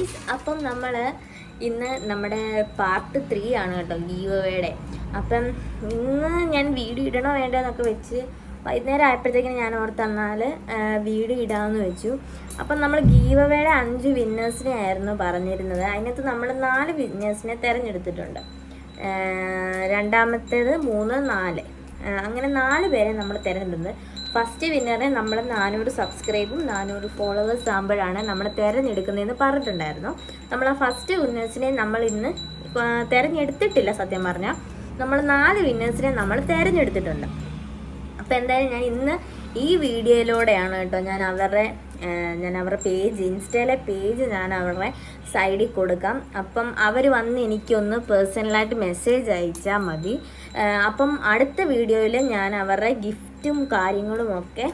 Guys, അപ്പം നമ്മൾ ഇന്ന് നമ്മുടെ പാർട്ട് 3 ആണ് കേട്ടോ ഗീവ് അവേയുടെ. അപ്പം ഇന്ന് ഞാൻ വീഡിയോ ഇടണോ വേണ്ടെന്നൊക്കെ വെച്ച് വൈകുന്നേരം ആയപ്പോഴത്തേക്കിനും ഞാൻ ഓർത്തെന്നാൽ വീഡിയോ ഇടാമെന്ന് വെച്ചു. അപ്പം നമ്മൾ ഗീവ് അവേയുടെ 5 വിന്നേഴ്സിനെ ആയിരുന്നു പറഞ്ഞിരുന്നത്. അതിനകത്ത് നമ്മൾ 4 വിന്നേഴ്സിനെ തിരഞ്ഞെടുത്തിട്ടുണ്ട്. രണ്ടാമത്തേത് 3, 4 അങ്ങനെ 4 പേരെ നമ്മൾ തിരഞ്ഞെടുക്കുന്നത്. ഫസ്റ്റ് വിന്നറെ നമ്മൾ 400 സബ്സ്ക്രൈബും 400 ഫോളോവേഴ്സ് ആകുമ്പോഴാണ് നമ്മൾ തിരഞ്ഞെടുക്കുന്നതെന്ന് പറഞ്ഞിട്ടുണ്ടായിരുന്നു. നമ്മൾ ആ ഫസ്റ്റ് വിന്നേഴ്സിനെ നമ്മൾ ഇന്ന് തിരഞ്ഞെടുത്തിട്ടില്ല. സത്യം പറഞ്ഞാൽ നമ്മൾ 4 വിന്നേഴ്സിനെ നമ്മൾ തിരഞ്ഞെടുത്തിട്ടുണ്ട്. അപ്പോൾ എന്തായാലും ഞാൻ ഇന്ന് ഈ വീഡിയോയിലൂടെയാണ് കേട്ടോ ഞാൻ അവരുടെ പേജ്, ഇൻസ്റ്റയിലെ പേജ് ഞാൻ അവരുടെ സൈഡിൽ കൊടുക്കാം. അപ്പം അവർ വന്ന് എനിക്കൊന്ന് പേഴ്സണലായിട്ട് മെസ്സേജ് അയച്ചാൽ മതി. അപ്പം അടുത്ത വീഡിയോയിൽ ഞാൻ അവരുടെ ഗിഫ്റ്റും കാര്യങ്ങളുമൊക്കെ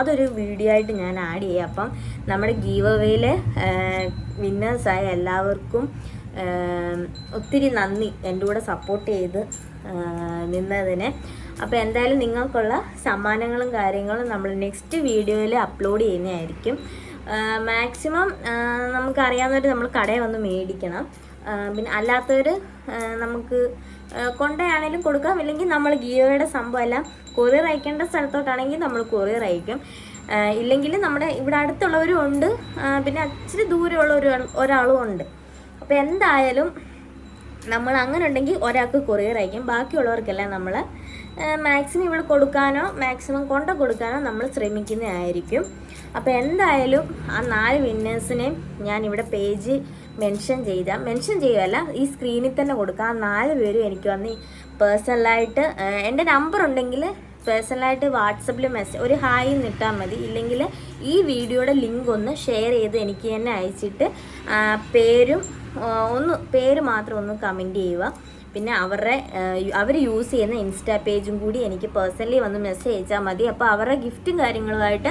അതൊരു വീഡിയോ ആയിട്ട് ഞാൻ ആഡ് ചെയ്യാം. അപ്പം നമ്മുടെ ഗീവ് അവേയിൽ വിന്നേഴ്സായ എല്ലാവർക്കും ഒത്തിരി നന്ദി എൻ്റെ കൂടെ സപ്പോർട്ട് ചെയ്ത് നിന്നതിന്. അപ്പോൾ എന്തായാലും നിങ്ങൾക്കുള്ള സമ്മാനങ്ങളും കാര്യങ്ങളും നമ്മൾ നെക്സ്റ്റ് വീഡിയോയിൽ അപ്ലോഡ് ചെയ്യുന്നതായിരിക്കും. മാക്സിമം നമുക്കറിയാവുന്നവർ നമ്മൾ കടയിൽ വന്ന് മേടിക്കണം. പിന്നെ അല്ലാത്തവർ നമുക്ക് കൊണ്ടയാണെങ്കിലും കൊടുക്കാം. ഇല്ലെങ്കിൽ നമ്മൾ ഗീവയുടെ സംഭവം എല്ലാം കൊറിയർ അയക്കേണ്ട സ്ഥലത്തോട്ടാണെങ്കിൽ നമ്മൾ കൊറിയർ അയക്കും. ഇല്ലെങ്കിൽ നമ്മുടെ ഇവിടെ അടുത്തുള്ളവരും ഉണ്ട്, പിന്നെ ഇച്ചിരി ദൂരമുള്ള ഒരാളും ഉണ്ട്. അപ്പോൾ എന്തായാലും നമ്മൾ അങ്ങനെ ഉണ്ടെങ്കിൽ ഒരാൾക്ക് കൊറിയർ അയക്കും. ബാക്കിയുള്ളവർക്കെല്ലാം നമ്മൾ മാക്സിമം ഇവിടെ കൊടുക്കാനോ മാക്സിമം കൊണ്ട് കൊടുക്കാനോ നമ്മൾ ശ്രമിക്കുന്നതായിരിക്കും. അപ്പോൾ എന്തായാലും ആ 4 വിന്നേഴ്സിനെയും ഞാൻ ഇവിടെ പേജ് മെൻഷൻ ചെയ്യുകയല്ല, ഈ സ്ക്രീനിൽ തന്നെ കൊടുക്കാം. ആ 4 പേരും എനിക്ക് വന്ന് പേഴ്സണലായിട്ട് എൻ്റെ നമ്പർ ഉണ്ടെങ്കിൽ പേഴ്സണലായിട്ട് വാട്സപ്പിൽ ഒരു ഹായ് ഇട്ടാൽ മതി. ഇല്ലെങ്കിൽ ഈ വീഡിയോയുടെ ലിങ്ക് ഒന്ന് ഷെയർ ചെയ്ത് എനിക്ക് തന്നെ അയച്ചിട്ട് പേര് മാത്രം ഒന്ന് കമൻറ്റ് ചെയ്യുക. പിന്നെ അവർ യൂസ് ചെയ്യുന്ന ഇൻസ്റ്റാ പേജും കൂടി എനിക്ക് പേഴ്സണലി വന്ന് മെസ്സേജ് അയച്ചാൽ മതി. അപ്പോൾ അവരുടെ ഗിഫ്റ്റും കാര്യങ്ങളുമായിട്ട്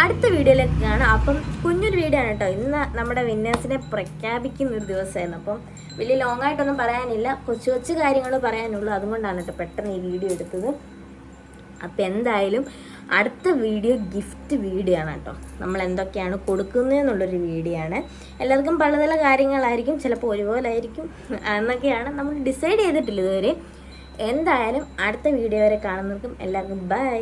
അടുത്ത വീഡിയോയിലേക്ക് കാണാം. അപ്പം കുഞ്ഞൊരു വീഡിയോ ആണ് കേട്ടോ. ഇന്ന് നമ്മുടെ വിന്നേഴ്സിനെ പ്രഖ്യാപിക്കുന്ന ഒരു ദിവസമായിരുന്നു. അപ്പം വലിയ ലോങ് ആയിട്ടൊന്നും പറയാനില്ല, കൊച്ചു കാര്യങ്ങൾ പറയാനുള്ളൂ. അതുകൊണ്ടാണ് കേട്ടോ പെട്ടെന്ന് ഈ വീഡിയോ എടുത്തത്. അപ്പം എന്തായാലും അടുത്ത വീഡിയോ ഗിഫ്റ്റ് വീഡിയോ ആണ് കേട്ടോ. നമ്മൾ എന്തൊക്കെയാണ് കൊടുക്കുന്നതെന്നുള്ളൊരു വീഡിയോ ആണ്. എല്ലാവർക്കും പല കാര്യങ്ങളായിരിക്കും, ചിലപ്പോൾ ഒരുപോലെ ആയിരിക്കും എന്നൊക്കെയാണ് നമ്മൾ ഡിസൈഡ് ചെയ്തിട്ടില്ല ഇതുവരെ. എന്തായാലും അടുത്ത വീഡിയോ വരെ കാണുന്നവർക്കും എല്ലാവർക്കും ബൈ.